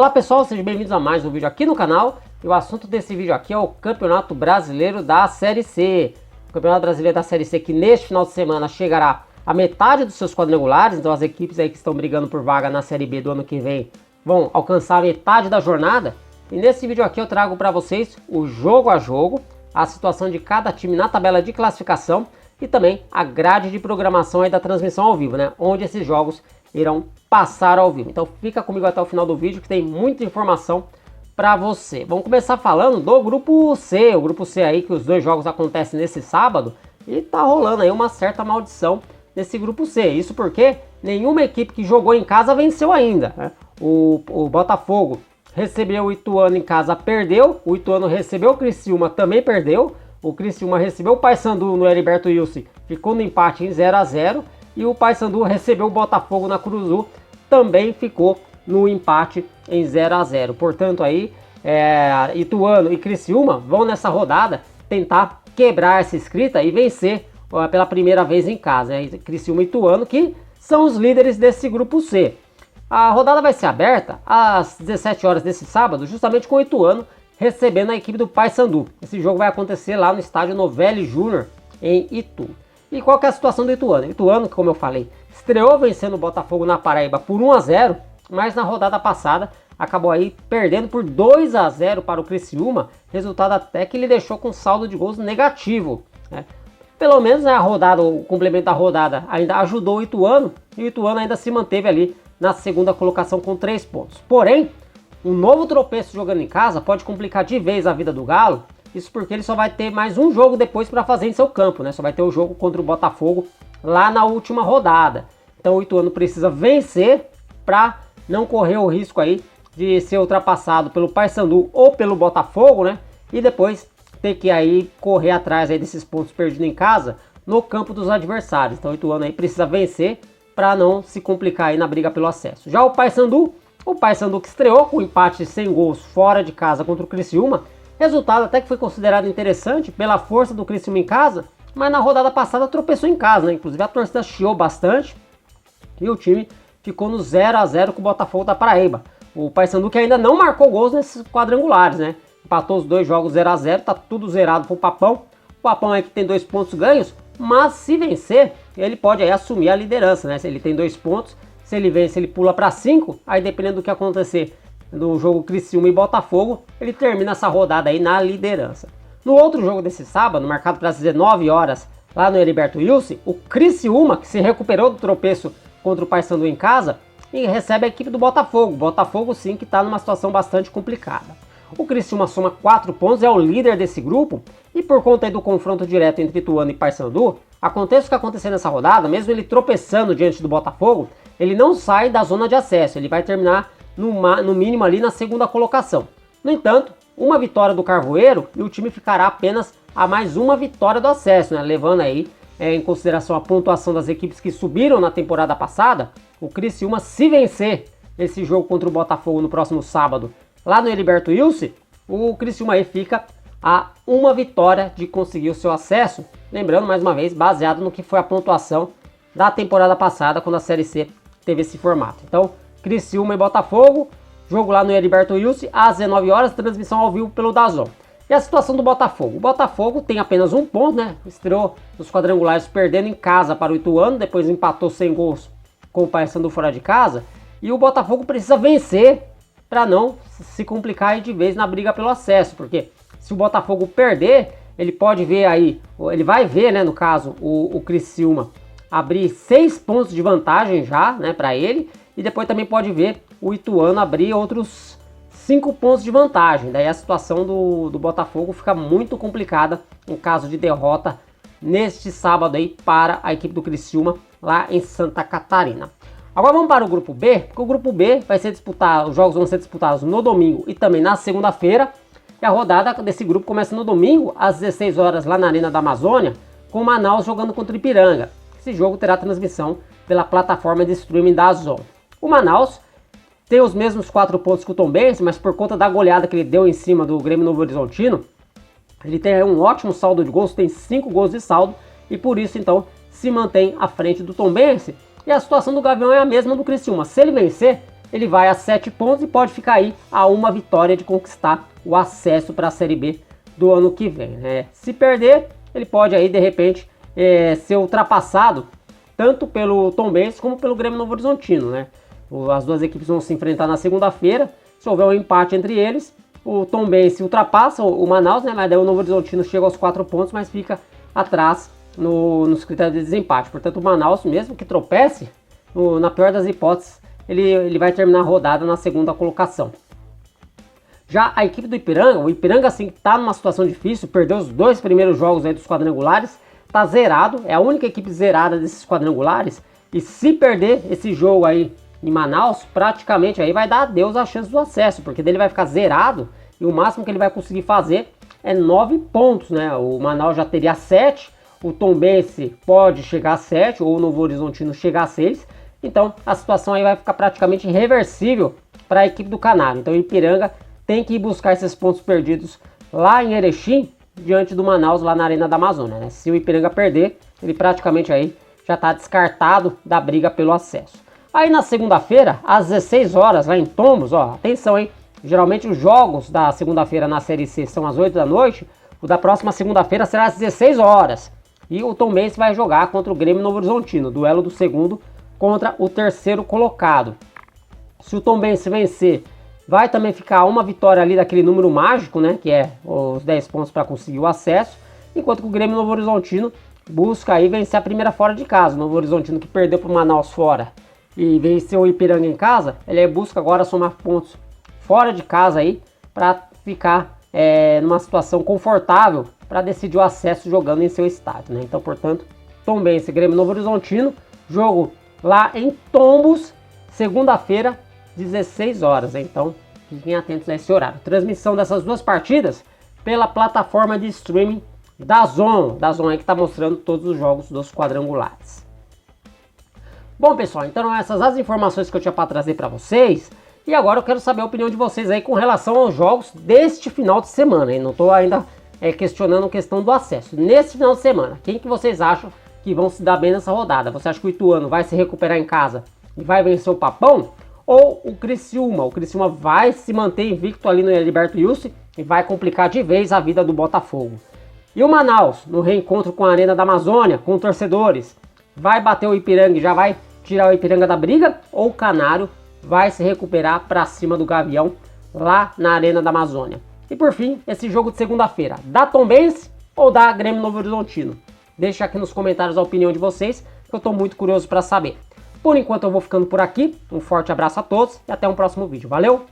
Olá pessoal, sejam bem-vindos a mais um vídeo aqui no canal. E o assunto desse vídeo aqui é o Campeonato Brasileiro da Série C. O Campeonato Brasileiro da Série C que neste final de semana chegará a metade dos seus quadrangulares. Então as equipes aí que estão brigando por vaga na Série B do ano que vem vão alcançar a metade da jornada. E nesse vídeo aqui eu trago para vocês o jogo a jogo, a situação de cada time na tabela de classificação e também a grade de programação aí da transmissão ao vivo, né? Onde esses jogos irão passar ao vivo. Então fica comigo até o final do vídeo que tem muita informação para você. Vamos começar falando do grupo C, o grupo C aí que os dois jogos acontecem nesse sábado e tá rolando aí uma certa maldição nesse grupo C. Isso porque nenhuma equipe que jogou em casa venceu ainda, né? O Botafogo recebeu o Ituano em casa, perdeu. O Ituano recebeu o Criciúma, também perdeu. O Criciúma recebeu o Paysandu no Heriberto Wilson, ficou no empate em 0 a 0. E o Paysandu recebeu o Botafogo na Curuzu, também ficou no empate em 0 a 0. Portanto aí, Ituano e Criciúma vão nessa rodada tentar quebrar essa escrita e vencer pela primeira vez em casa, né? Criciúma e Ituano, que são os líderes desse grupo C. A rodada vai ser aberta às 17 horas desse sábado, justamente com o Ituano recebendo a equipe do Paysandu. Esse jogo vai acontecer lá no estádio Novelli Júnior, em Itu. E qual que é a situação do Ituano? Ituano, como eu falei, estreou vencendo o Botafogo na Paraíba por 1 a 0, mas na rodada passada acabou aí perdendo por 2 a 0 para o Criciúma, resultado até que ele deixou com saldo de gols negativo, né? Pelo menos o complemento da rodada ainda ajudou o Ituano, e o Ituano ainda se manteve ali na segunda colocação com 3 pontos. Porém, um novo tropeço jogando em casa pode complicar de vez a vida do Galo. Isso porque ele só vai ter mais um jogo depois para fazer em seu campo, né? Só vai ter o jogo contra o Botafogo lá na última rodada. Então o Ituano precisa vencer para não correr o risco aí de ser ultrapassado pelo Paysandu ou pelo Botafogo, né? E depois ter que aí correr atrás aí desses pontos perdidos em casa no campo dos adversários. Então o Ituano aí precisa vencer para não se complicar aí na briga pelo acesso. Já o Paysandu que estreou com um empate sem gols fora de casa contra o Criciúma, resultado até que foi considerado interessante pela força do Criciúma em casa, mas na rodada passada tropeçou em casa, né? Inclusive a torcida chiou bastante e o time ficou no 0 a 0 com o Botafogo da Paraíba. O Paysandu que ainda não marcou gols nesses quadrangulares, né? Empatou os dois jogos 0 a 0, tá tudo zerado pro Papão. O Papão aí que tem 2 pontos ganhos, mas se vencer, ele pode aí assumir a liderança, né? Se ele tem 2 pontos, se ele vence, ele pula para 5, aí dependendo do que acontecer no jogo Criciúma e Botafogo, ele termina essa rodada aí na liderança. No outro jogo desse sábado, marcado para as 19 horas, lá no Heriberto Wilson, o Criciúma, que se recuperou do tropeço contra o Paysandu em casa, e recebe a equipe do Botafogo. Botafogo sim que está numa situação bastante complicada. O Criciúma soma 4 pontos, é o líder desse grupo, e por conta aí do confronto direto entre Ituano e Paysandu, aconteça o que acontecer nessa rodada, mesmo ele tropeçando diante do Botafogo, ele não sai da zona de acesso, ele vai terminar no mínimo ali na segunda colocação. No entanto, uma vitória do Carvoeiro e o time ficará apenas a mais uma vitória do acesso, né? Levando aí em consideração a pontuação das equipes que subiram na temporada passada. O Criciúma, se vencer esse jogo contra o Botafogo no próximo sábado, lá no Heriberto Wilson, o Criciúma aí fica a uma vitória de conseguir o seu acesso. Lembrando, mais uma vez, baseado no que foi a pontuação da temporada passada, quando a Série C teve esse formato. Então, Criciúma e Botafogo, jogo lá no Heriberto Wilson, às 19 horas, transmissão ao vivo pelo DAZN. E a situação do Botafogo? O Botafogo tem apenas 1 ponto, né? Estreou nos quadrangulares perdendo em casa para o Ituano, depois empatou sem gols com o Paysandu fora de casa. E o Botafogo precisa vencer para não se complicar aí de vez na briga pelo acesso, porque se o Botafogo perder, ele pode ver aí, ele vai ver, né, no caso, o Criciúma abrir 6 pontos de vantagem já, né, para ele, e depois também pode ver o Ituano abrir outros 5 pontos de vantagem. Daí a situação do Botafogo fica muito complicada em caso de derrota neste sábado aí para a equipe do Criciúma lá em Santa Catarina. Agora vamos para o grupo B, porque o grupo B vai ser disputado, os jogos vão ser disputados no domingo e também na segunda-feira. E a rodada desse grupo começa no domingo às 16 horas lá na Arena da Amazônia, com o Manaus jogando contra o Ipiranga. Esse jogo terá transmissão pela plataforma de streaming da DAZN. O Manaus tem os mesmos 4 pontos que o Tombense, mas por conta da goleada que ele deu em cima do Grêmio Novo Horizontino, ele tem um ótimo saldo de gols, tem 5 gols de saldo, e por isso então se mantém à frente do Tombense. E a situação do Gavião é a mesma do Criciúma. Se ele vencer, ele vai a 7 pontos e pode ficar aí a uma vitória de conquistar o acesso para a Série B do ano que vem, né? Se perder, ele pode aí de repente ser ultrapassado tanto pelo Tombense como pelo Grêmio Novo Horizontino, né? As duas equipes vão se enfrentar na segunda-feira. Se houver um empate entre eles, o Tombense ultrapassa o Manaus, né? Mas daí o Novo Horizontino chega aos 4 pontos, mas fica atrás nos critérios de desempate. Portanto, o Manaus, mesmo que tropece, na pior das hipóteses, ele vai terminar a rodada na segunda colocação. Já a equipe do Ipiranga, o Ipiranga assim está numa situação difícil, perdeu os 2 primeiros jogos aí dos quadrangulares, está zerado, é a única equipe zerada desses quadrangulares, e se perder esse jogo aí em Manaus, praticamente aí vai dar adeus à chance do acesso, porque dele vai ficar zerado e o máximo que ele vai conseguir fazer é 9 pontos, né? O Manaus já teria 7, o Tombense pode chegar a 7, ou o Novo Horizontino chegar a 6, então a situação aí vai ficar praticamente irreversível para a equipe do Canário. Então o Ipiranga tem que ir buscar esses pontos perdidos lá em Erechim, diante do Manaus, lá na Arena da Amazônia, né? Se o Ipiranga perder, ele praticamente aí já está descartado da briga pelo acesso. Aí na segunda-feira, às 16 horas, lá em Tombos, ó, atenção, hein? Geralmente os jogos da segunda-feira na Série C são às 8 da noite, o da próxima segunda-feira será às 16 horas. E o Tombense vai jogar contra o Grêmio Novo Horizontino, duelo do segundo contra o terceiro colocado. Se o Tombense vencer, vai também ficar uma vitória ali daquele número mágico, né, que é os 10 pontos para conseguir o acesso, enquanto que o Grêmio Novo Horizontino busca aí vencer a primeira fora de casa. O Novo Horizontino, que perdeu para o Manaus fora e venceu o Ipiranga em casa, ele busca agora somar pontos fora de casa aí para ficar numa situação confortável para decidir o acesso jogando em seu estádio, né? Então, portanto, Tombense, Grêmio Novo Horizontino, jogo lá em Tombos, segunda-feira, 16 horas. Então, fiquem atentos a esse horário. Transmissão dessas duas partidas pela plataforma de streaming DAZN aí que está mostrando todos os jogos dos quadrangulares. Bom, pessoal, então essas as informações que eu tinha para trazer para vocês. E agora eu quero saber a opinião de vocês aí com relação aos jogos deste final de semana, hein? Não estou ainda questionando a questão do acesso. Nesse final de semana, quem que vocês acham que vão se dar bem nessa rodada? Você acha que o Ituano vai se recuperar em casa e vai vencer o Papão? Ou o Criciúma? O Criciúma vai se manter invicto ali no Heriberto Wilson e vai complicar de vez a vida do Botafogo. E o Manaus, no reencontro com a Arena da Amazônia, com torcedores, vai bater o Ipiranga e já vai tirar o Ipiranga da briga? Ou o Canário vai se recuperar para cima do Gavião lá na Arena da Amazônia? E por fim, esse jogo de segunda-feira, dá Tombense ou dá Grêmio Novo Horizontino? Deixa aqui nos comentários a opinião de vocês, que eu estou muito curioso para saber. Por enquanto eu vou ficando por aqui, um forte abraço a todos e até um próximo vídeo. Valeu!